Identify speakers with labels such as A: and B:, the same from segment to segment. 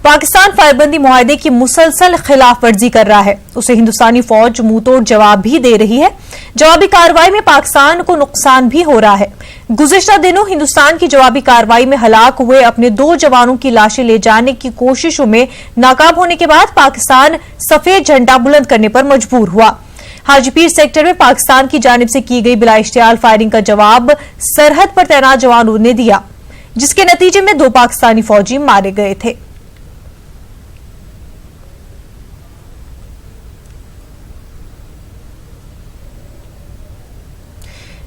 A: पाकिस्तान फायरबंदी मुआहदे की मुसलसल खिलाफ वर्जी कर रहा है। उसे हिंदुस्तानी फौज मुंहतोड़ जवाब भी दे रही है। जवाबी कार्रवाई में पाकिस्तान को नुकसान भी हो रहा है। गुज़िश्ता दिनों हिंदुस्तान की जवाबी कार्रवाई में हलाक हुए अपने 2 जवानों की लाशें ले जाने की कोशिशों में नाकाम होने के बाद पाकिस्तान सफेद झंडा बुलंद करने पर मजबूर हुआ। हाजीपीर सेक्टर में पाकिस्तान की जानिब से की गई बिला इश्तियाल फायरिंग का जवाब सरहद पर तैनात जवानों ने दिया, जिसके नतीजे में 2 पाकिस्तानी फौजी मारे गए थे।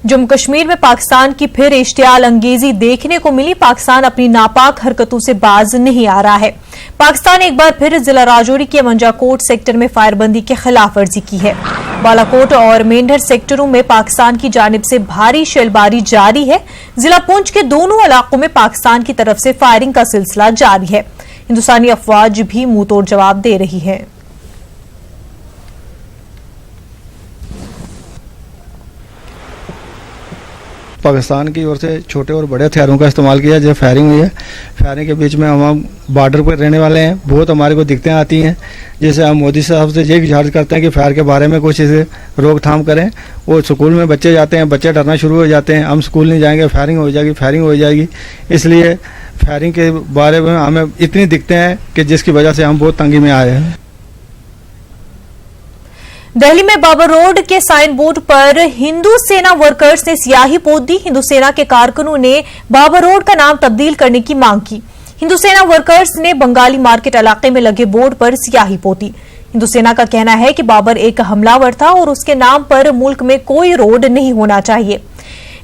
A: जम्मू कश्मीर में पाकिस्तान की फिर इश्तियाल अंगेजी देखने को मिली। पाकिस्तान अपनी नापाक हरकतों से बाज नहीं आ रहा है। पाकिस्तान एक बार फिर जिला राजौरी के मंजाकोट सेक्टर में फायरबंदी की खिलाफ वर्जी की है। बालाकोट और मेंढर सेक्टरों में पाकिस्तान की जानिब से भारी शेलबारी जारी है। जिला पुंछ के दोनों इलाकों में पाकिस्तान की तरफ से फायरिंग का सिलसिला जारी है। हिंदुस्तानी अफवाज भी मुंहतोड़ जवाब दे रही है।
B: पाकिस्तान की ओर से छोटे और बड़े हथियारों का इस्तेमाल किया। जब फायरिंग हुई है, फायरिंग के बीच में हम बॉर्डर पर रहने वाले हैं, बहुत हमारे को दिक्कतें आती हैं। जैसे हम मोदी साहब से ये गुजारिश करते हैं कि फायर के बारे में कुछ इसे रोकथाम करें। वो स्कूल में बच्चे जाते हैं, बच्चे डरना शुरू हो जाते हैं, हम स्कूल नहीं जाएंगे, फायरिंग हो जाएगी। इसलिए फायरिंग के बारे में हमें इतनी दिक्कतें हैं कि जिसकी वजह से हम बहुत तंगी में आए हैं।
A: दिल्ली में बाबर रोड के साइन बोर्ड पर हिंदू सेना वर्कर्स ने स्याही पोत दी। हिंदू सेना के कारकुनों ने बाबर रोड का नाम तब्दील करने की मांग की। हिंदू सेना वर्कर्स ने बंगाली मार्केट इलाके में लगे बोर्ड पर स्याही पोती। हिंदू सेना का कहना है कि बाबर एक हमलावर था और उसके नाम पर मुल्क में कोई रोड नहीं होना चाहिए।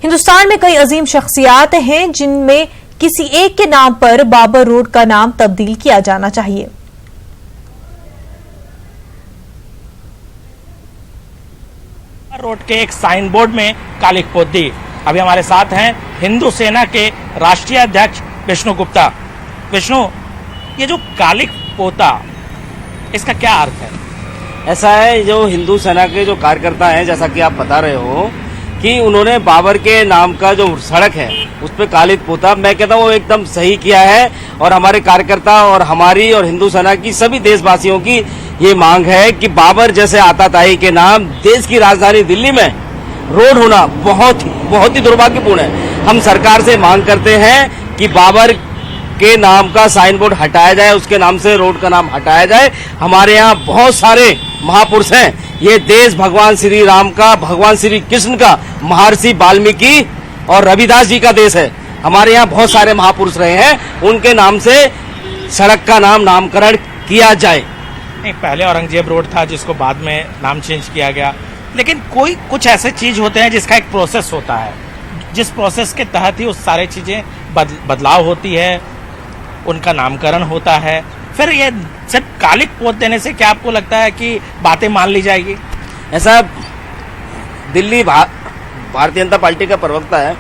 A: हिंदुस्तान में कई अजीम शख्सियात हैं जिनमें किसी एक के नाम पर बाबर रोड का नाम तब्दील किया जाना चाहिए।
C: रोड के एक साइन बोर्ड में कालिक पोत दी। अभी हमारे साथ हैं हिंदू सेना के राष्ट्रीय अध्यक्ष विष्णु गुप्ता। विष्णु, ये जो कालिक पोता, इसका क्या अर्थ है?
D: ऐसा है, जो हिंदू सेना के जो कार्यकर्ता हैं, जैसा कि आप बता रहे हो कि उन्होंने बाबर के नाम का जो सड़क है उस पर कालिक पोता। मैं कहता हूँ वो एकदम सही किया है और हमारे कार्यकर्ता और हमारी और हिंदू सेना की सभी देशवासियों की ये मांग है कि बाबर जैसे आताताई के नाम देश की राजधानी दिल्ली में रोड होना बहुत ही दुर्भाग्यपूर्ण है। हम सरकार से मांग करते हैं कि बाबर के नाम का साइन बोर्ड हटाया जाए, उसके नाम से रोड का नाम हटाया जाए। हमारे यहाँ बहुत सारे महापुरुष हैं। ये देश भगवान श्री राम का, भगवान श्री कृष्ण का, महर्षि वाल्मीकि और रविदास जी का देश है। हमारे यहाँ बहुत सारे महापुरुष रहे हैं, उनके नाम से सड़क का नामकरण किया जाए।
C: नहीं, पहले औरंगजेब रोड था जिसको बाद में नाम चेंज किया गया, लेकिन कुछ ऐसे चीज होते हैं जिसका एक प्रोसेस होता है, जिस प्रोसेस के तहत ही उस सारे चीजें बदलाव होती है, उनका नामकरण होता है। फिर ये सिर्फ कालिक पोत देने से क्या आपको लगता है कि बातें मान ली जाएगी?
D: ऐसा दिल्ली भारतीय जनता पार्टी का प्रवक्ता है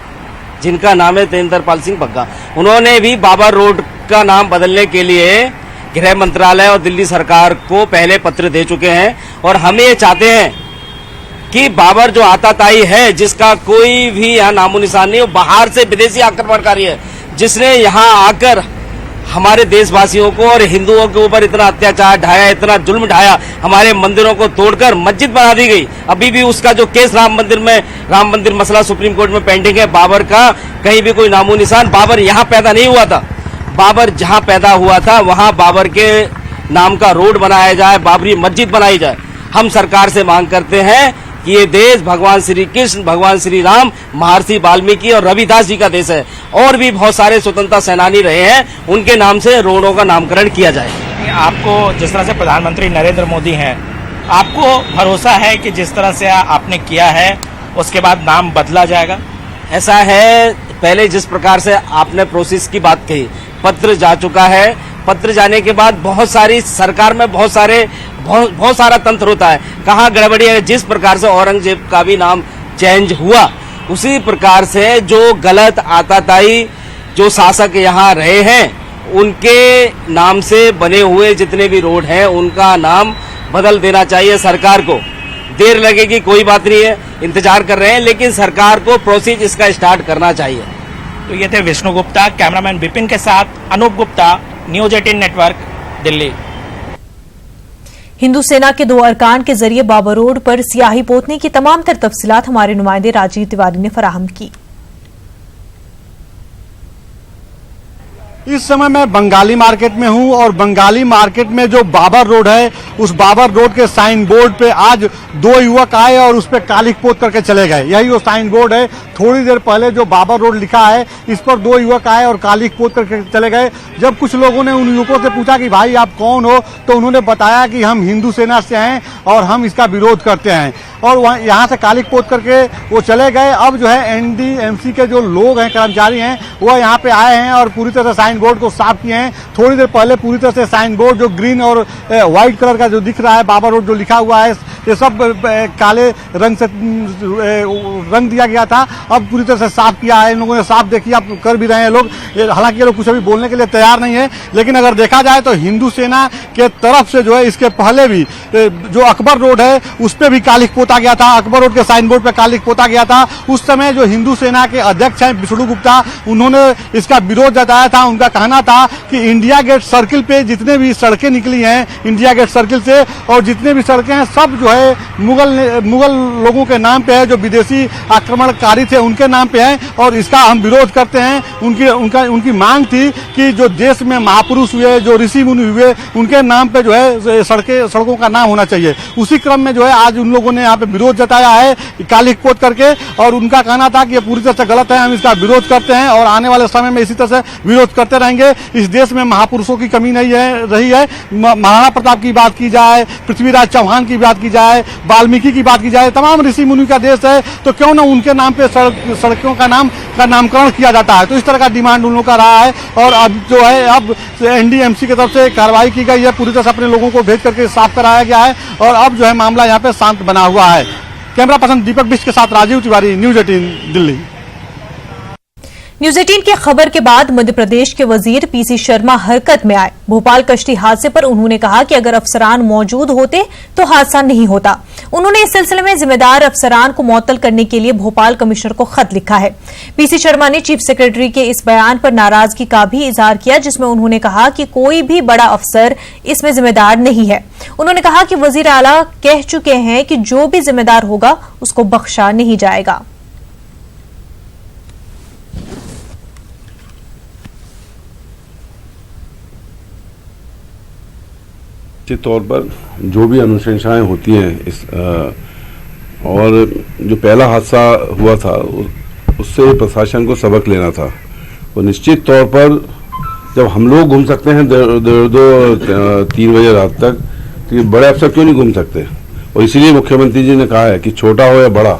D: जिनका नाम है तेंदरपाल सिंह बग्गा, उन्होंने भी बाबर रोड का नाम बदलने के लिए गृह मंत्रालय और दिल्ली सरकार को पहले पत्र दे चुके हैं। और हम ये चाहते हैं कि बाबर जो आताताई है, जिसका कोई भी यहाँ नामो निशान नहीं, वो बाहर से विदेशी आक्रमणकारी है, जिसने यहाँ आकर हमारे देशवासियों को और हिंदुओं के ऊपर इतना अत्याचार ढाया, इतना जुल्म ढाया। हमारे मंदिरों को तोड़कर मस्जिद बना दी गई। अभी भी उसका जो केस राम मंदिर मसला सुप्रीम कोर्ट में पेंडिंग है। बाबर का कहीं भी कोई नामो निशान, बाबर यहाँ पैदा नहीं हुआ था। बाबर जहाँ पैदा हुआ था वहाँ बाबर के नाम का रोड बनाया जाए, बाबरी मस्जिद बनाई जाए। हम सरकार से मांग करते हैं कि ये देश भगवान श्री कृष्ण, भगवान श्री राम, महर्षि वाल्मीकि और रविदास जी का देश है। और भी बहुत सारे स्वतंत्रता सेनानी रहे हैं, उनके नाम से रोडों का नामकरण किया जाए।
C: आपको जिस तरह से प्रधानमंत्री नरेंद्र मोदी हैं, आपको भरोसा है कि जिस तरह से आपने किया है उसके बाद नाम बदला जाएगा?
D: ऐसा है, पहले जिस प्रकार से आपने प्रोसेस की बात कही, पत्र जा चुका है। पत्र जाने के बाद बहुत सारी सरकार में बहुत सारा तंत्र होता है, कहाँ गड़बड़ी है। जिस प्रकार से औरंगजेब का भी नाम चेंज हुआ, उसी प्रकार से जो गलत आताताई जो शासक यहाँ रहे हैं, उनके नाम से बने हुए जितने भी रोड हैं उनका नाम बदल देना चाहिए सरकार को। देर लगेगी कोई बात नहीं है, इंतजार कर रहे हैं, लेकिन सरकार को प्रोसेस इसका स्टार्ट करना चाहिए।
C: तो ये थे विष्णु गुप्ता। कैमरामैन विपिन के साथ अनूप गुप्ता, न्यूज़ 18 नेटवर्क, दिल्ली।
A: हिंदू सेना के 2 अरकान के जरिए बाबर रोड पर सियाही पोतने की तमाम तर तफसीलात हमारे नुमाइंदे राजीव तिवारी ने फराहम की।
E: इस समय मैं बंगाली मार्केट में हूं और बंगाली मार्केट में जो बाबर रोड है उस बाबर रोड के साइन बोर्ड पे आज 2 युवक आए और उस पे कालिख पोत करके चले गए। यही वो साइन बोर्ड है। थोड़ी देर पहले जो बाबर रोड लिखा है इस पर 2 युवक आए और कालिख पोत करके चले गए। जब कुछ लोगों ने उन युवकों से पूछा कि भाई आप कौन हो, तो उन्होंने बताया कि हम हिंदू सेना से हैं और हम इसका विरोध करते हैं, और वहाँ यहाँ से कालिख पोत करके वो चले गए। अब जो है NDMC के जो लोग हैं, कर्मचारी हैं, वो यहाँ पे आए हैं और पूरी तरह से साइन बोर्ड को साफ किए हैं। थोड़ी देर पहले पूरी तरह से साइन बोर्ड जो ग्रीन और व्हाइट कलर का जो दिख रहा है, बाबर रोड जो लिखा हुआ है, ये सब काले रंग से रंग दिया गया था। अब पूरी तरह से साफ किया है इन लोगों ने। साफ देखिए आप कर भी रहे हैं लोग, हालांकि ये लोग कुछ अभी बोलने के लिए तैयार नहीं है, लेकिन अगर देखा जाए तो हिंदू सेना के तरफ से जो है इसके पहले भी जो अकबर रोड है उस पर भी कालिख पोता गया था। अकबर रोड के साइन बोर्ड पर कालिख पोता गया था। उस समय जो हिंदू सेना के अध्यक्ष हैं विष्णु गुप्ता, उन्होंने इसका विरोध जताया था। उनका कहना था कि इंडिया गेट सर्किल पे जितने भी सड़कें निकली हैं इंडिया गेट सर्किल से, और जितने भी सड़कें हैं सब जो है मुगल लोगों के नाम पे है, जो विदेशी आक्रमणकारी थे उनके नाम पे है, और इसका हम विरोध करते हैं। उनकी मांग थी कि जो देश में महापुरुष हुए, जो ऋषि मुनि हुए, उनके नाम पे जो है सड़कों का नाम होना चाहिए। उसी क्रम में जो है आज उन लोगों ने यहाँ पे विरोध जताया है कालिख पोत करके, और उनका कहना था कि ये पूरी तरह से गलत है, हम इसका विरोध करते हैं और आने वाले समय में इसी तरह से विरोध करते रहेंगे। इस देश में महापुरुषों की कमी नहीं रही है। महाराणा प्रताप की बात की जाए, पृथ्वीराज चौहान की बात की जाए, वाल्मीकि की बात की जाए, तमाम ऋषि मुनि का देश है, तो क्यों ना उनके नाम पे सड़कों का नामकरण किया जाता है। तो इस तरह का डिमांड उन लोगों का रहा है, और अब जो है अब NDMC की तरफ से कार्रवाई की गई है, पूरी तरह से अपने लोगों को भेज करके साफ कराया गया है, और अब जो है मामला यहाँ पे शांत बना हुआ है। कैमरा पर्सन दीपक बिष्ट के साथ राजीव तिवारी, न्यूज 18 दिल्ली।
A: न्यूज 18 की खबर के बाद मध्य प्रदेश के वजीर PC शर्मा हरकत में आए। भोपाल कश्ती हादसे पर उन्होंने कहा कि अगर अफसरान मौजूद होते तो हादसा नहीं होता। उन्होंने इस सिलसिले में जिम्मेदार अफसरान को मुअत्तल करने के लिए भोपाल कमिश्नर को खत लिखा है। PC शर्मा ने चीफ सेक्रेटरी के इस बयान पर नाराजगी का भी इजहार किया, जिसमें उन्होंने कहा कि कोई भी बड़ा अफसर इसमें जिम्मेदार नहीं है। उन्होंने कहा कि वजीर आला कह चुके हैं कि जो भी जिम्मेदार होगा उसको बख्शा नहीं जाएगा।
F: निश्चित तौर पर जो भी अनुशंसाएं होती हैं और जो पहला हादसा हुआ था उससे प्रशासन को सबक लेना था। और निश्चित तौर पर जब हम लोग घूम सकते हैं 2-3 बजे रात तक, तो बड़े अफसर क्यों नहीं घूम सकते? और इसीलिए मुख्यमंत्री जी ने कहा है कि छोटा हो या बड़ा,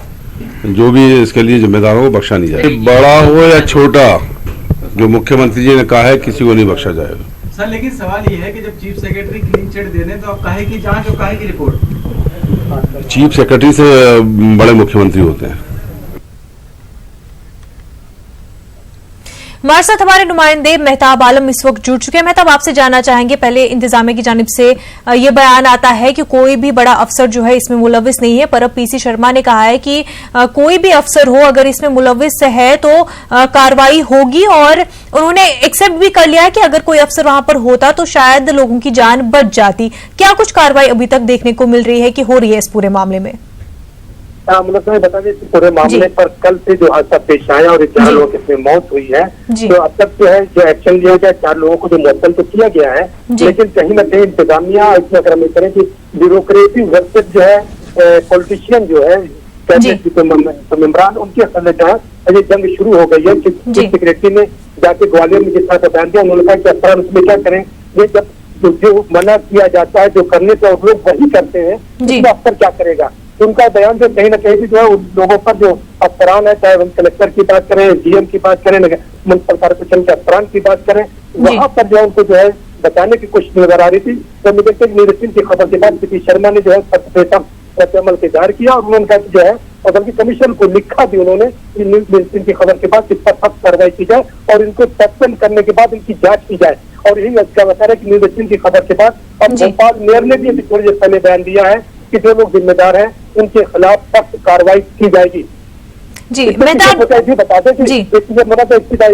F: जो भी इसके लिए जिम्मेदारों को बख्शा नहीं जाए। बड़ा हो या छोटा, जो मुख्यमंत्री जी ने कहा है किसी को नहीं बख्शा जाएगा।
G: सर, लेकिन सवाल ये है कि जब चीफ सेक्रेटरी क्लीन चिट दे दें तो आप काहे की जांच और काहे की रिपोर्ट?
F: चीफ सेक्रेटरी से बड़े मुख्यमंत्री होते हैं।
A: हमारे साथ हमारे नुमाइंदे मेहताब आलम इस वक्त जुड़ चुके हैं। मेहताब, आपसे जानना चाहेंगे, पहले इंतजामिया की जानिब से ये बयान आता है कि कोई भी बड़ा अफसर जो है इसमें मुलविस नहीं है, पर अब PC शर्मा ने कहा है कि कोई भी अफसर हो अगर इसमें मुलविस है तो कार्रवाई होगी, और उन्होंने एक्सेप्ट भी कर लिया है कि अगर कोई अफसर वहां पर होता तो शायद लोगों की जान बच जाती। क्या कुछ कार्रवाई अभी तक देखने को मिल रही है कि हो रही है इस पूरे मामले में?
H: मुझे बता दें पूरे मामले पर कल से जो हादसा पेश आया और 4 लोगों की इसमें मौत हुई है, तो अब तक जो है जो एक्शन लिया गया 4 लोगों को जो मुअत्तल तो किया गया है, लेकिन कहीं न कहीं इंतजामिया इसमें अगर हम करें कि ब्यूरोक्रेसी वर्सेस जो है पॉलिटिशियन जो है कैबिनेट मेंबरान, उनके अजय जंग शुरू हो गई है। चीफ सेक्रेटरी ने जाके ग्वालियर में जिस तरह का बयान दिया, उन्होंने कहा कि अफसरान उसमें क्या करें, ये जब जो मना किया जाता है जो करने पर लोग वही करते हैं, उसमें अफसर क्या करेगा? उनका बयान जो कहीं ना कहीं भी जो है उन लोगों पर जो अफसरान है, चाहे हम कलेक्टर की बात करें, DM की बात करें, म्युनिसिपल कॉर्पोरेशन के अफसरान की बात करें, वहां पर जो है उनको जो है बचाने की कोशिश नजर आ रही थी। तो मुझे न्यूज 18 की खबर के बाद PC शर्मा ने जो है अमल के इजहार किया, और उन्होंने कहा कि जो है और बल्कि कमीशन को लिखा भी उन्होंने न्यूज 18 की खबर के बाद इस पर सख्त कार्रवाई की जाए और इनको सस्पेंड करने के बाद इनकी जांच की जाए। और यही अच्छा बता रहा है कि न्यूज 18 की खबर के बाद अब भोपाल मेयर ने भी अभी थोड़ी देर पहले बयान दिया है कि जो लोग जिम्मेदार हैं उनके खिलाफ सख्त कार्रवाई की जाएगी।
A: जी,
H: ये भी बता दें कि ये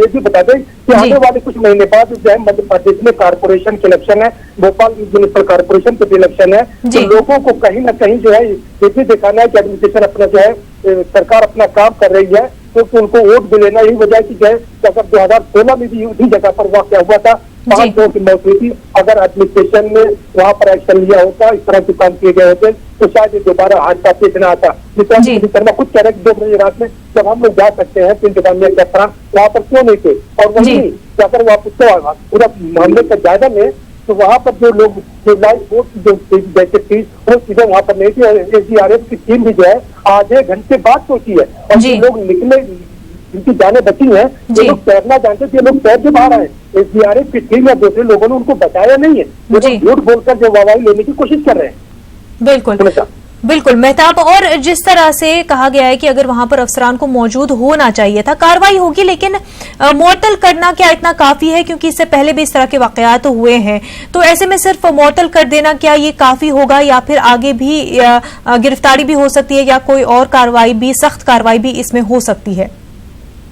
H: भी बता दें कि आने वाले कुछ महीने बाद जो है मध्य प्रदेश में कारपोरेशन के इलेक्शन है, भोपाल म्युनिसिपल कारपोरेशन के भी इलेक्शन है, तो लोगों को कहीं ना कहीं जो है ये भी दिखाना है कि एडमिनिस्ट्रेशन अपना जो है सरकार अपना काम कर रही है, क्योंकि उनको वोट भी लेना, यही वजह की जो है अगर 2016 में भी उसी जगह पर वाकया हुआ था, 5 लोगों की मौत हुई थी। अगर एडमिनिस्ट्रेशन ने वहाँ पर एक्शन लिया होता, इस तरह के काम किए गए होते, तो शायद ये दोबारा हादसा पेश न आता। जिस तरह खुद कह रहे 2 बजे रात में जब हम लोग जा सकते हैं तो इंतजामिया के अफसरान वहाँ पर क्यों नहीं थे, और वही अगर वहाँ पूरा मामले का जायजा लें तो वहाँ पर जो लोग जो लाइव वोट जो जैसे थी वो सीधे वहाँ पर नहीं थी, और SDRF की टीम भी जो है आधे घंटे बाद पहुंची है, और जो लोग निकले जिनकी जाने बची है, जो लोग तैरना जानते थे, लोग तैर के बाहर आए, SDRF की टीम या दूसरे लोगों ने उनको बचाया नहीं है, वो झूठ बोलकर जो वाहवाही लेने की कोशिश कर रहे हैं।
A: बिल्कुल बिल्कुल मेहताब, और जिस तरह से कहा गया है कि अगर वहां पर अफसरान को मौजूद होना चाहिए था, कार्रवाई होगी, लेकिन मुअत्तल करना क्या इतना काफी है, क्योंकि इससे पहले भी इस तरह के वाकयात हुए हैं, तो ऐसे में सिर्फ मुअत्तल कर देना क्या ये काफी होगा, या फिर आगे भी गिरफ्तारी भी हो सकती है, या कोई और कार्रवाई भी, सख्त कार्रवाई भी इसमें हो सकती है?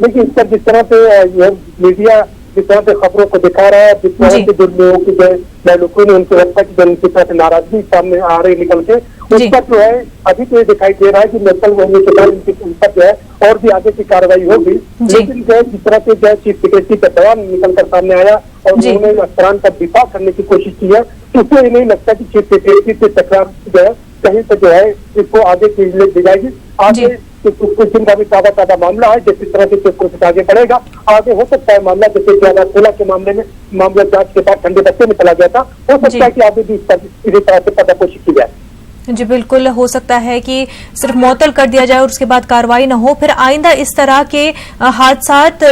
H: देखिए, इस पर जिस तरह से मीडिया जिस तरह से खबरों को दिखा रहा है, जिस तरह से जो लोगों की जो लोगों ने उनकी हत्या की जिस तरह से नाराजगी सामने आ रही निकल के, उस पर जो है अभी तो ये दिखाई दे रहा है कि मुअत्तल होने के बाद इनके ऊपर जो है और भी आगे की कार्रवाई होगी, लेकिन जो है जिस तरह से जो है चीफ सेक्रेटरी का बयान निकल कर सामने आया और उन्होंने अफसरान का दिफा करने की कोशिश की है, तो उसको ये नहीं लगता कि चीफ सेक्रेटरी से तकरार जो है कहीं से जो है इसको आगे की दी जाएगी। आगे कुछ दिन का भी ताजा मामला है, जिस तरह से प्रोसेस आगे बढ़ेगा, आगे हो सकता है मामला जैसे 2016 के मामले में मामला जांच के बाद ठंडे बच्चे में चला गया था, हो सकता है कि आगे भी इसी तरह से पर्दापोशी की जाए।
A: जी बिल्कुल, हो सकता है कि सिर्फ मुअत्तल कर दिया जाए और उसके बाद कार्रवाई न हो, फिर आइंदा इस तरह के हादसात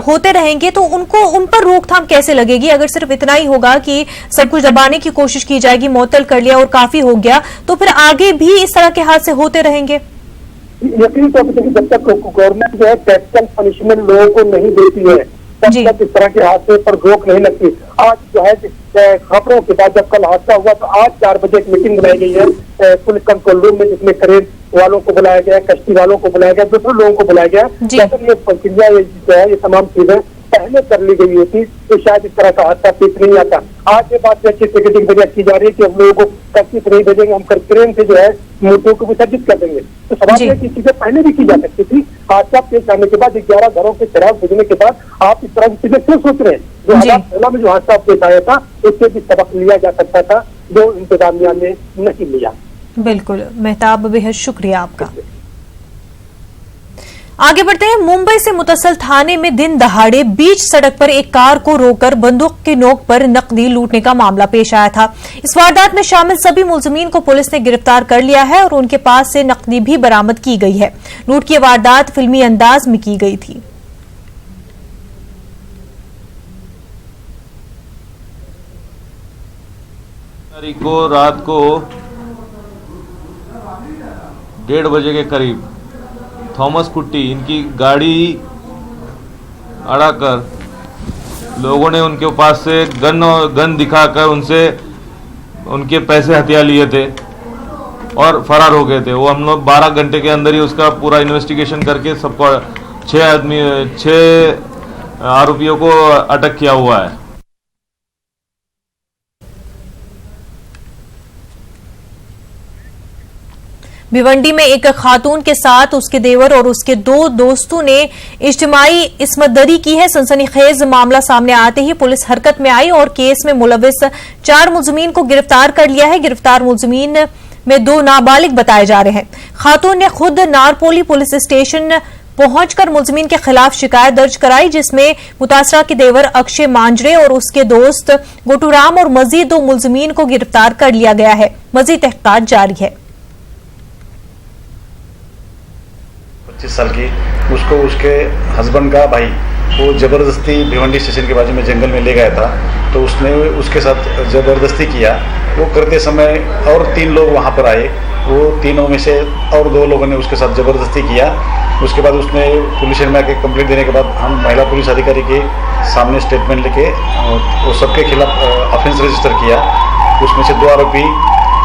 A: होते रहेंगे तो उन पर रोकथाम कैसे लगेगी? अगर सिर्फ इतना ही होगा कि सब कुछ दबाने की कोशिश की जाएगी, मुअत्तल कर लिया और काफी हो गया, तो फिर आगे भी इस तरह के हादसे होते रहेंगे?
H: यकीन तौर पर जब तक गवर्नमेंट जो है कैपिटल पनिशमेंट लोगों को नहीं देती है, तब तक इस तरह के हादसे पर रोक नहीं लगती। आज जो है खबरों के बाद जब कल हादसा हुआ तो आज 4 बजे एक मीटिंग बुलाई गई है पुलिस कंट्रोल रूम में, जिसमें क्रेन वालों को बुलाया गया, कश्ती वालों को बुलाया गया, दूसरे लोगों को बुलाया गया। अगर ये प्रक्रिया जो है ये तमाम चीजें पहले कर ली गई होती तो शायद इस तरह का हादसा पेश नहीं आता। आज ये बात चीफ सेक्रेटरी की वजह की जा रही है कि हम लोगों को कश्ती नहीं भेजेंगे, हम क्रेन से जो है मूर्तियों को विसर्जित कर देंगे, तो सवाल है कि चीजें पहले भी की जा सकती थी। हादसा पेश आने के बाद 11 घरों के चिराग बुझने के बाद आप इस तरह की चीजें क्यों सोच रहे हैं? 2016 में जो हादसा पेश आया था उससे भी सबक लिया जा सकता था, जो इंतजामिया ने नहीं लिया।
A: बिल्कुल मेहताब, बेहद शुक्रिया आपका। आगे बढ़ते हैं। मुंबई से मुतसल थाने में दिन दहाड़े बीच सड़क पर एक कार को रोककर बंदूक की नोक पर नकदी लूटने का मामला पेश आया था। इस वारदात में शामिल सभी मुलजिमीन को पुलिस ने गिरफ्तार कर लिया है और उनके पास से नकदी भी बरामद की गई है। लूट की वारदात फिल्मी अंदाज में की गई थी।
I: तारीख को रात को 1:30 बजे के करीब थॉमस कुट्टी इनकी गाड़ी अड़ाकर लोगों ने उनके पास से गन दिखाकर उनसे उनके पैसे हथिया लिए थे और फरार हो गए थे। वो हम लोग 12 घंटे के अंदर ही उसका पूरा इन्वेस्टिगेशन करके सबको 6 आरोपियों को अटक किया हुआ है।
A: भिवंडी में एक खातून के साथ उसके देवर और उसके 2 दोस्तों ने इज्तिमाई इस्मतदरी की है। सनसनीखेज मामला सामने आते ही पुलिस हरकत में आई और केस में मुलविस 4 मुलजिमीन को गिरफ्तार कर लिया है। गिरफ्तार मुलजिमीन में 2 नाबालिग बताए जा रहे हैं। खातून ने खुद नारपोली पुलिस स्टेशन पहुंचकर मुलजिमीन के खिलाफ शिकायत दर्ज कराई, जिसमें मुतासरा के देवर अक्षय मांजरे और उसके दोस्त गोटूराम और मजीद 2 मुलजिमीन को गिरफ्तार कर लिया गया है। मजीद तहकीकात जारी है।
J: 25 साल की, उसको उसके हस्बैंड का भाई वो ज़बरदस्ती भिवंडी स्टेशन के बाजू में जंगल में ले गया था, तो उसने उसके साथ ज़बरदस्ती किया। वो करते समय और 3 लोग वहाँ पर आए, वो तीनों में से और 2 लोगों ने उसके साथ ज़बरदस्ती किया। उसके बाद उसने पुलिस में आके कंप्लेंट देने के बाद हम महिला पुलिस अधिकारी के सामने स्टेटमेंट लेके वो सबके खिलाफ ऑफेंस रजिस्टर किया। उसमें से 2 आरोपी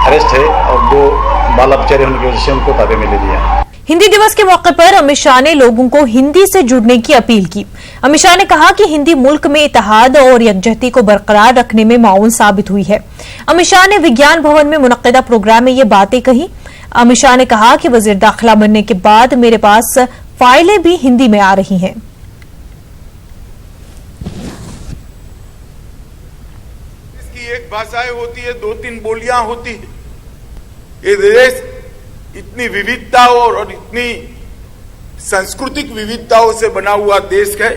J: अरेस्ट है और 2 बाल अपचारी होने की वजह से उनको ताबे में ले लिया।
A: हिंदी दिवस के मौके पर अमित शाह ने लोगों को हिंदी से जुड़ने की अपील की। अमित शाह ने कहा कि हिंदी मुल्क में इत्तेहाद और यकजहती को बरकरार रखने में माऊन साबित हुई है। अमित शाह ने विज्ञान भवन में मुनक्किदा प्रोग्राम में ये बातें कही। अमित शाह ने कहा कि वजीर दाखिला बनने के बाद मेरे पास फाइलें भी हिंदी में आ रही हैं।
K: इसकी एक भाषाएं होती है, 2-3 बोलियां होती है। ये देश इतनी विविधताओं और इतनी सांस्कृतिक विविधताओं से बना हुआ देश है,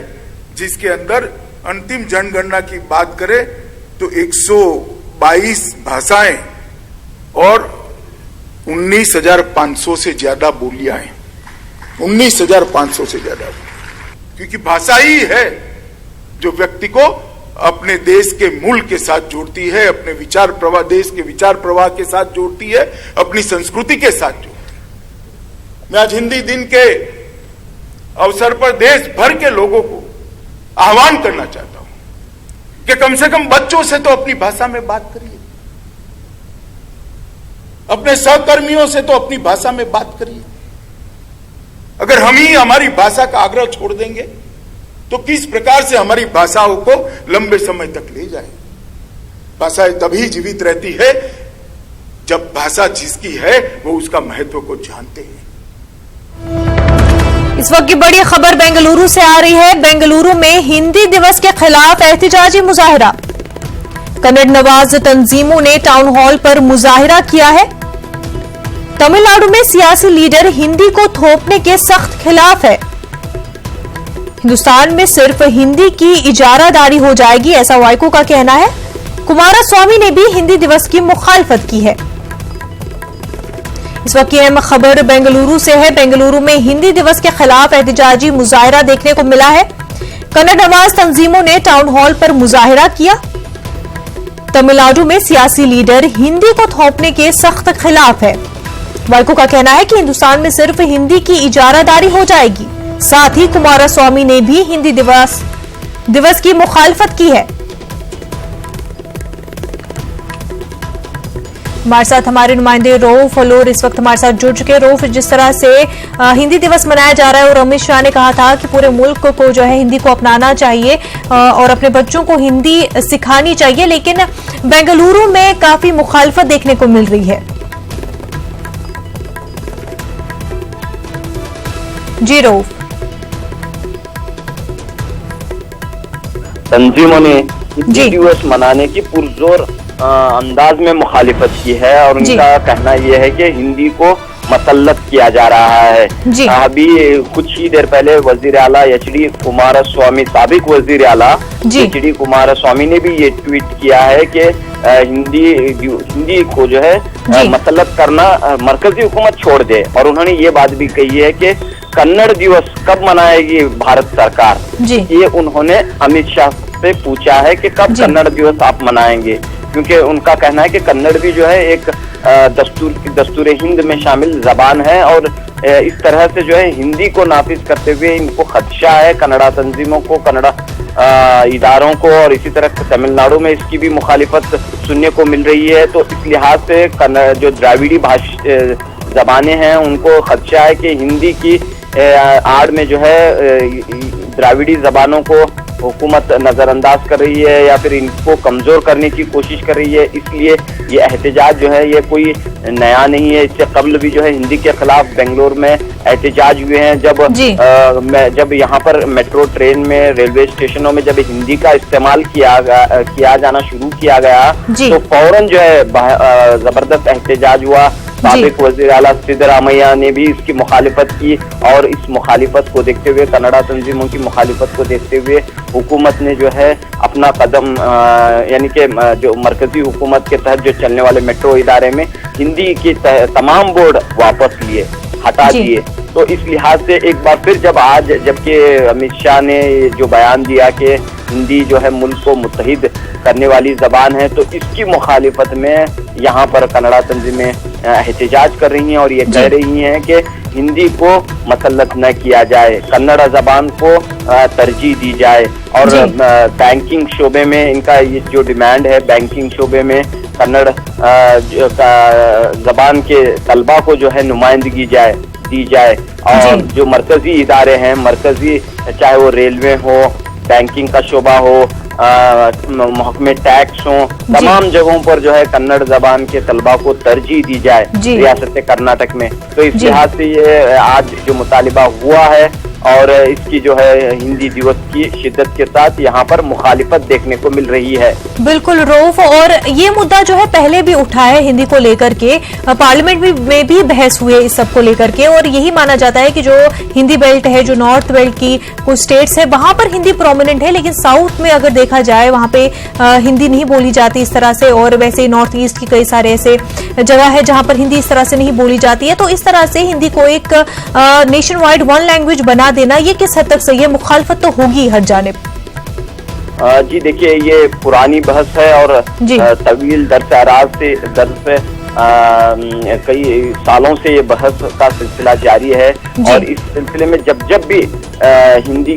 K: जिसके अंदर अंतिम जनगणना की बात करें तो 122 भाषाएं और 19,500 से ज्यादा बोलियां हैं। 19,500 से ज्यादा, क्योंकि भाषा ही है जो व्यक्ति को अपने देश के मूल के साथ जोड़ती है, अपने विचार प्रवाह, देश के विचार प्रवाह के साथ जोड़ती है, अपनी संस्कृति के साथ जोड़ती है। मैं आज हिंदी दिन के अवसर पर देश भर के लोगों को आह्वान करना चाहता हूं कि कम से कम बच्चों से तो अपनी भाषा में बात करिए, अपने सहकर्मियों से तो अपनी भाषा में बात करिए। अगर हम ही हमारी भाषा का आग्रह छोड़ देंगे तो किस प्रकार से हमारी भाषाओं को लंबे समय तक ले जाए। भाषाएं तभी जीवित रहती है जब भाषा जिसकी है वो उसका महत्व को जानते हैं।
A: इस वक्त की बड़ी खबर बेंगलुरु से आ रही है। बेंगलुरु में हिंदी दिवस के खिलाफ एहतिजाजी मुजाहिरा। कन्नड़ नवाज तंजीमों ने टाउन हॉल पर मुजाहिरा किया है। तमिलनाडु में सियासी लीडर हिंदी को थोपने के सख्त खिलाफ है। हिंदुस्तान में सिर्फ हिंदी की इजारादारी हो जाएगी, ऐसा वाइको का कहना है। कुमारस्वामी ने भी हिंदी दिवस की मुखालफत की है। इस वक्त की अहम खबर बेंगलुरु से है। बेंगलुरु में हिंदी दिवस के खिलाफ एहतिजाजी मुजाहिरा देखने को मिला है। कन्नड़ नवाज तंजीमों ने टाउन हॉल पर मुजाहिरा किया। तमिलनाडु में सियासी लीडर हिंदी को थोपने के सख्त खिलाफ है। वाइको का कहना है कि हिंदुस्तान में सिर्फ हिंदी की इजारादारी हो जाएगी। साथ ही कुमारस्वामी ने भी हिंदी दिवस की मुखालफत की है। हमारे साथ हमारे नुमाइंदे रऊफ फलोर इस वक्त हमारे साथ जुड़ चुके। रऊफ, जिस तरह से हिंदी दिवस मनाया जा रहा है और अमित शाह ने कहा था कि पूरे मुल्क को जो है हिंदी को अपनाना चाहिए और अपने बच्चों को हिंदी सिखानी चाहिए, लेकिन बेंगलुरु में काफी मुखालफत देखने को मिल रही है। जी रऊफ।
L: तंजीमों ने हिंदी दिवस मनाने की पुरजोर अंदाज में मुखालिफत की है और उनका कहना यह है कि हिंदी को मसल्लत किया जा रहा है। अभी कुछ ही देर पहले वजीर आला एचडी कुमारस्वामी, साबिक वजीर आला एचडी कुमारस्वामी ने भी ये ट्वीट किया है कि हिंदी को जो है मसल्लत करना मरकजी हुकूमत छोड़ दे। और उन्होंने ये बात भी कही है कि कन्नड़ दिवस कब मनाएगी भारत सरकार, ये उन्होंने अमित शाह से पूछा है कि कब कन्नड़ दिवस आप मनाएंगे, क्योंकि उनका कहना है कि कन्नड़ भी जो है एक दस्तूर हिंद में शामिल जबान है और इस तरह से जो है हिंदी को नाफिज करते हुए इनको खदशा है कन्नड़ा तंजीमों को, कन्नड़ा इदारों को, और इसी तरह तमिलनाडु में इसकी भी मुखालिफत सुनने को मिल रही है। तो इस लिहाज से जो द्राविड़ी जबानें हैं उनको खदशा है कि हिंदी की आड़ में जो है द्राविड़ी जबानों को हुकूमत नजरअंदाज कर रही है या फिर इनको कमजोर करने की कोशिश कर रही है। इसलिए ये एहतजाज जो है ये कोई नया नहीं है। इससे कबल भी जो है हिंदी के खिलाफ बेंगलोर में एहतजाज हुए हैं। जब यहाँ पर मेट्रो ट्रेन में, रेलवे स्टेशनों में जब हिंदी का इस्तेमाल किया जाना शुरू किया गया तो फौरन जो है जबरदस्त एहतजाज हुआ। साबिक वजीर आला सिद्धरामैया ने भी इसकी मुखालिफत की और इस मुखालिफत को देखते हुए, कन्नड़ा तंजीमों की मुखालिफत को देखते हुए हुकूमत ने जो है अपना कदम यानी कि जो मरकजी हुकूमत के तहत जो चलने वाले मेट्रो इदारे में हिंदी के तमाम बोर्ड वापस लिए, हटा दिए। तो इस लिहाज से एक बार फिर जबकि अमित शाह ने जो बयान दिया कि हिंदी जो है मुल्क को मुत्तहिद करने वाली जबान है, तो इसकी मुखालिफत में यहाँ पर कन्नड़ा तंजीमें एहतजाज कर रही हैं और ये कह रही हैं कि हिंदी को मसल्लत न किया जाए, कन्नड़ा जबान को तरजीह दी जाए। और बैंकिंग शोबे में इनका ये जो डिमांड है, बैंकिंग शोबे में कन्नड़ जबान के तलबा को जो है नुमाइंदगी दी जाए। और जो मरकजी इदारे हैं, मरकजी चाहे वो रेलवे हो, बैंकिंग का शोबा हो, महकमे टैक्स हो, तमाम जगहों पर जो है कन्नड़ जबान के तलबा को तरजीह दी जाए रियासत कर्नाटक में। तो इस लिहाज से ये आज जो मुतालिबा हुआ है और इसकी जो है हिंदी दिवस की शिद्दत के साथ यहाँ पर मुखालिफत देखने को मिल रही है।
A: बिल्कुल रऊफ, और ये मुद्दा जो है पहले भी उठा है हिंदी को लेकर के, पार्लियामेंट में भी बहस हुई है इस सब को लेकर के, और यही माना जाता है कि जो हिंदी बेल्ट है, जो नॉर्थ बेल्ट की कुछ स्टेट्स है, वहां पर हिंदी प्रोमिनेंट है, लेकिन साउथ में अगर देखा जाए वहां पे हिंदी नहीं बोली जाती इस तरह से, और वैसे ही नॉर्थ ईस्ट की कई सारे ऐसे जगह है जहां पर हिंदी इस तरह से नहीं बोली जाती है। तो इस तरह से हिंदी को एक नेशन वाइड वन लैंग्वेज बना देना, ये किस हद तक सही है? मुखालफत तो होगी हर जानिब।
L: जी देखिए, ये पुरानी बहस है और तवील दरस से कई सालों से ये बहस का सिलसिला जारी है। और इस सिलसिले में जब भी हिंदी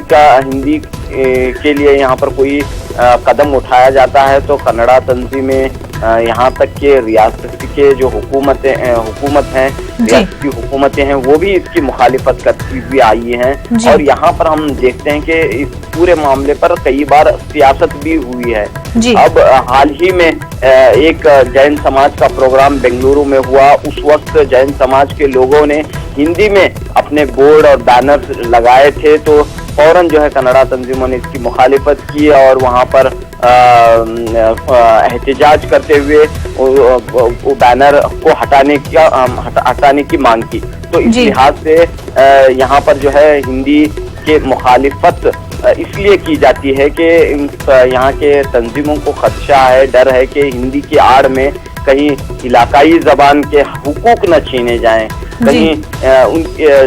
L: के लिए यहाँ पर कोई कदम उठाया जाता है तो कन्नड़ा तंजीमें, यहाँ तक के रियासत के जो हुकूमत हैं, रियासती हुकूमतें हैं, वो भी इसकी मुखालिफत करती हुई आई हैं। और यहाँ पर हम देखते हैं कि इस पूरे मामले पर कई बार सियासत भी हुई है। अब हाल ही में एक जैन समाज का प्रोग्राम बेंगलुरु में हुआ। उस वक्त जैन समाज के लोगों ने हिंदी में अपने बोर्ड और बैनर लगाए थे, तो फौरन जो है कन्नड़ा तंजीमों ने इसकी मुखालिफत की और वहाँ पर एहतिजाज करते हुए वो बैनर को हटाने की मांग की। तो इस लिहाज से यहाँ पर जो है हिंदी के मुखालिफत इसलिए की जाती है कि यहाँ के तंजीमों को खदशा है, डर है कि हिंदी की आड़ में कहीं इलाकाई जबान के हुकूक न छीने जाएं, कहीं उन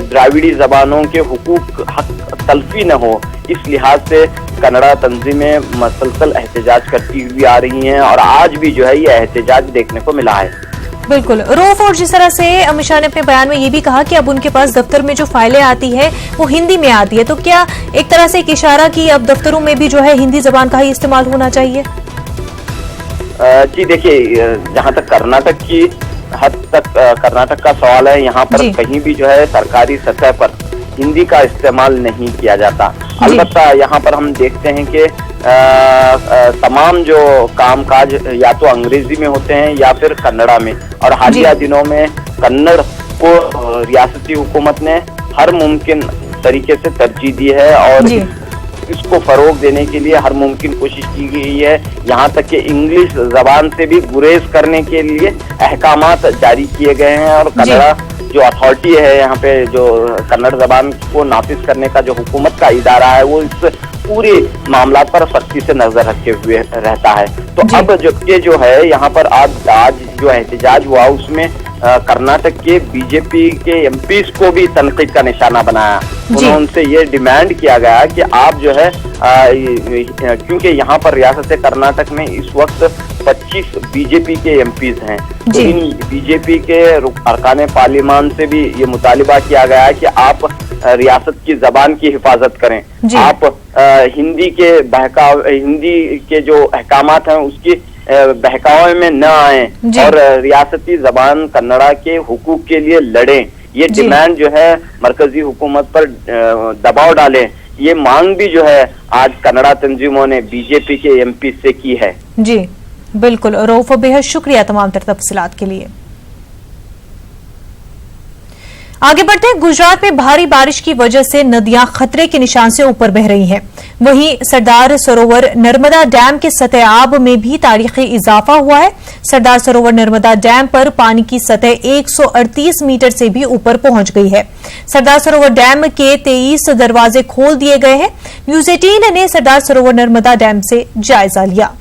L: द्राविड़ी जबानों के हुकूक हक तलफी न हो। इस लिहाज से कन्नड़ा तंजीमें मसलसल एहतजाज करती हुई आ रही हैं और आज भी जो है ये एहतजाज देखने को मिला है।
A: बिल्कुल रऊफ, और जिस तरह से अमित शाह ने अपने बयान में ये भी कहा कि अब उनके पास दफ्तर में जो फाइलें आती है वो हिंदी में आती है, तो क्या एक तरह से एक इशारा कि अब दफ्तरों में भी जो है हिंदी जबान का ही इस्तेमाल होना चाहिए?
L: जी देखिए, जहाँ तक कर्नाटक की हद तक कर्नाटक का सवाल है, यहाँ पर कहीं भी जो है सरकारी सतह पर हिंदी का इस्तेमाल नहीं किया जाता। अलबत्ता यहाँ पर हम देखते हैं कि तमाम जो कामकाज या तो अंग्रेजी में होते हैं या फिर कन्नड़ा में, और हालिया दिनों में कन्नड़ को रियासती हुकूमत ने हर मुमकिन तरीके से तरजीह दी है और इसको फरोग देने के लिए हर मुमकिन कोशिश की गई है। यहाँ तक कि इंग्लिश जबान से भी गुरेज करने के लिए अहकामात जारी किए गए हैं और कन्नड़ा जो अथॉरिटी है यहाँ पे, जो कन्नड़ जबान को नाफिज करने का जो हुकूमत का इदारा है, वो इस पूरे मामला पर सख्ती से नजर रखे हुए रहता है। तो अब जो है यहाँ पर आज जो एहतजाज हुआ उसमें कर्नाटक के बीजेपी के एमपीज को भी तनकीद का निशाना बनाया। उनसे ये डिमांड किया गया कि आप जो है क्योंकि यहाँ पर रियासत कर्नाटक में इस वक्त 25 बीजेपी के एमपीज हैं, तो इन बीजेपी के अरकान पार्लियामान से भी ये मुतालिबा किया गया है कि आप रियासत की जबान की हिफाजत करें, आप हिंदी के जो अहकामात हैं उसकी बहकावे में न आए और रियासती जबान कन्नड़ा के हुकूक के लिए लड़ें। ये डिमांड जो है मरकजी हुकूमत पर दबाव डालें, ये मांग भी जो है आज कन्नड़ा तंजीमों ने बीजेपी के एमपी से की है।
A: जी बिल्कुल रऊफ, बेहद शुक्रिया तमाम तफसीलात के लिए। आगे बढ़ते हैं। गुजरात में भारी बारिश की वजह से नदियां खतरे के निशान से ऊपर बह रही हैं। वहीं सरदार सरोवर नर्मदा डैम के सतह आब में भी तारीखी इजाफा हुआ है। सरदार सरोवर नर्मदा डैम पर पानी की सतह 138 मीटर से भी ऊपर पहुंच गई है। सरदार सरोवर डैम के 23 दरवाजे खोल दिए गए हैं। न्यूज 18 ने सरदार सरोवर नर्मदा डैम से जायजा लिया।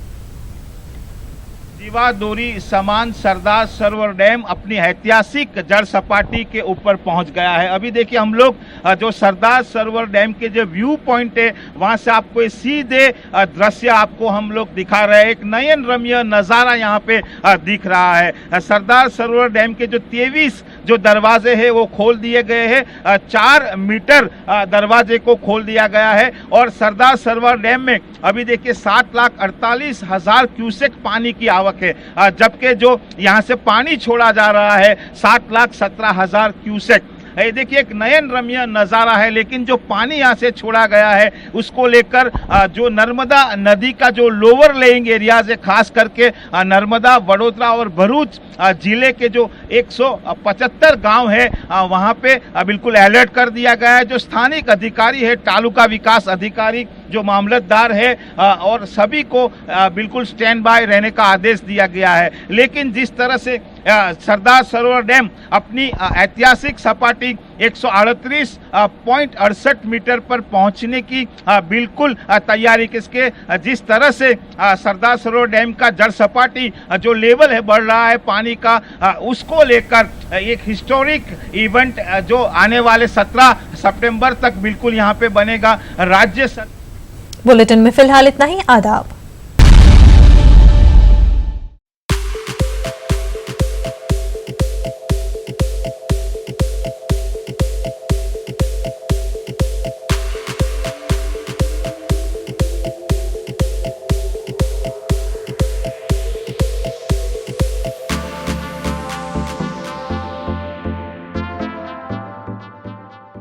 M: दीवादोरी समान सरदार सरोवर डैम अपनी ऐतिहासिक जड़ सपाटी के ऊपर पहुंच गया है। अभी देखिए हम लोग जो सरदार सरोवर डैम के जो व्यू पॉइंट है वहां से आपको सीधे दृश्य आपको हम लोग दिखा रहे हैं। एक नयन रम्य नजारा यहाँ पे दिख रहा है। सरदार सरोवर डैम के जो 23 जो दरवाजे हैं वो खोल दिए गए हैं। 4 मीटर दरवाजे को खोल दिया गया है और सरदार सरोवर डैम में अभी देखिए 7,48,000 क्यूसेक पानी की आवक है, जबकि जो यहाँ से पानी छोड़ा जा रहा है 7,17,000 क्यूसेक। ये देखिए एक नयन रम्य नजारा है, लेकिन जो पानी यहाँ से छोड़ा गया है उसको लेकर जो नर्मदा नदी का जो लोअर लेइंग एरिया है, खास करके नर्मदा, वडोदरा और भरूच जिले के जो 175 गांव है वहां पे बिल्कुल अलर्ट कर दिया गया है। जो स्थानिक अधिकारी है, तालुका विकास अधिकारी, जो मामलतदार है और सभी को बिल्कुल स्टैंड बाय रहने का आदेश दिया गया है। लेकिन जिस तरह से सरदार सरोवर डैम अपनी ऐतिहासिक सपाटी 138.68 मीटर पर पहुंचने की बिल्कुल तैयारी किसके, जिस तरह से सरदार सरोवर डैम का जल सपाटी जो लेवल है बढ़ रहा है पानी का, उसको लेकर एक हिस्टोरिक इवेंट जो आने वाले 17 सितंबर तक बिल्कुल यहाँ पे बनेगा। राज्य
A: बुलेटिन में फिलहाल इतना ही। आदाब।